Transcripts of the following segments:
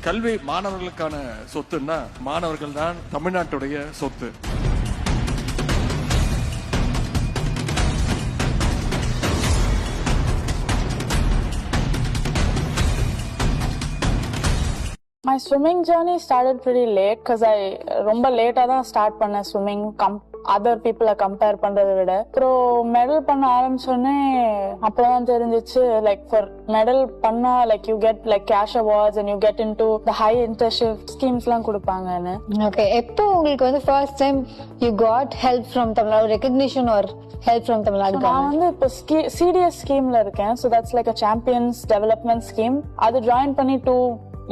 கல்வி மாணவர்களுக்கான சொத்துன்னா மாணவர்கள் தான் தமிழ்நாட்டுடைய சொத்து. My swimming journey started pretty late because I ரொம்ப லேட்டா தான் ஸ்டார்ட் பண்ணேன் swimming அதர் பீப்புளை கம்பேர் பண்றதை விட. அப்புறம் மெடல் பண்ண ஆரம்பிச்சோடனே அப்பதான் தெரிஞ்சிச்சு லைக் ஃபார் மெடல் பண்ணா like you get like cash awards and you get into the high internship schemes எல்லாம் கொடுப்பாங்கன்னு. ஓகே, எப்போ உங்களுக்கு வந்து first time you got help from Tamil Nadu, recognition or help from Tamil Nadu? நான் வந்து இப்போ சிடிஎஸ் ஸ்கீம்ல இருக்கேன். So that's like a champions development scheme. அது ஜாயின் பண்ணி 2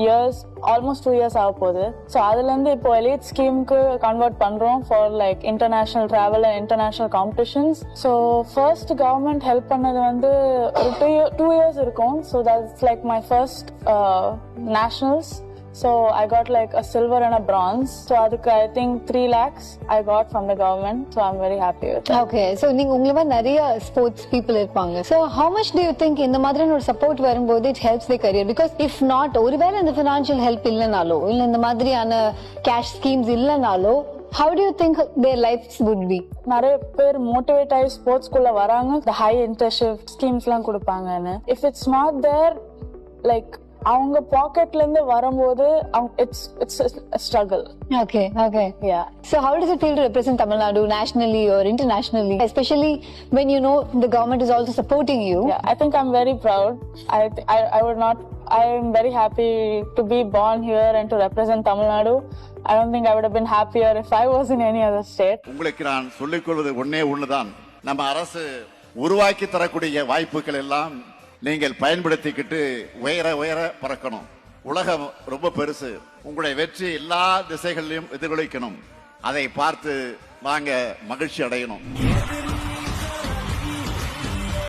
years, almost 2 years ஆக போகுது. ஸோ அதுல இருந்து இப்போ எலிட் ஸ்கீமுக்கு கன்வெர்ட் பண்றோம் for like international travel and international competitions. So first government help பண்ணது வந்து ஒரு 2 years இருக்கும். So that's like my first nationals. So I got like a silver and a bronze. So adukku I think 3 lakhs I got from the government. So I'm very happy with it. Okay, so நீங்க உங்கள மாதிரி நிறைய sports people இருப்பாங்க. So how much do you think இந்த மாதிரியான ஒரு support வரும்போது it helps their career? Because if not, ஒருவேளை இந்த financial help இல்லனாலோ இல்ல இந்த மாதிரியான cash schemes இல்லனாலோ how do you think their lives would be? நிறைய பேர் மோட்டிவேட் ஆகி ஸ்போர்ட்ஸ் குள்ள வராங்க. The high internship schemes எல்லாம் கொடுப்பாங்கன்னு. If it's not there, like அவங்க பாக்கெட்ல இருந்து வரும்போது it's a struggle. Okay. Yeah. So how does it feel to represent Tamil Nadu nationally or internationally, especially when you know the government is also supporting you? Yeah, I think I'm very proud. I would not. I'm very happy to be born here and to represent Tamil Nadu. I don't think I would have been happier if I was in any other state. உங்களுக்கு நான் சொல்லிக் கொள்வது ஒண்ணுதான், நம்ம அரசு உருவாக்கி தரக்கூடிய வாய்ப்புகள் எல்லாம் நீங்கள் பயன்படுத்திக்கிட்டு உயர பறக்கணும். உலகம் ரொம்ப பெருசு. உங்களுடைய வெற்றி எல்லா திசைகளிலும் எதிரொலிக்கணும். அதை பார்த்து வாங்க மகிழ்ச்சி அடையணும்.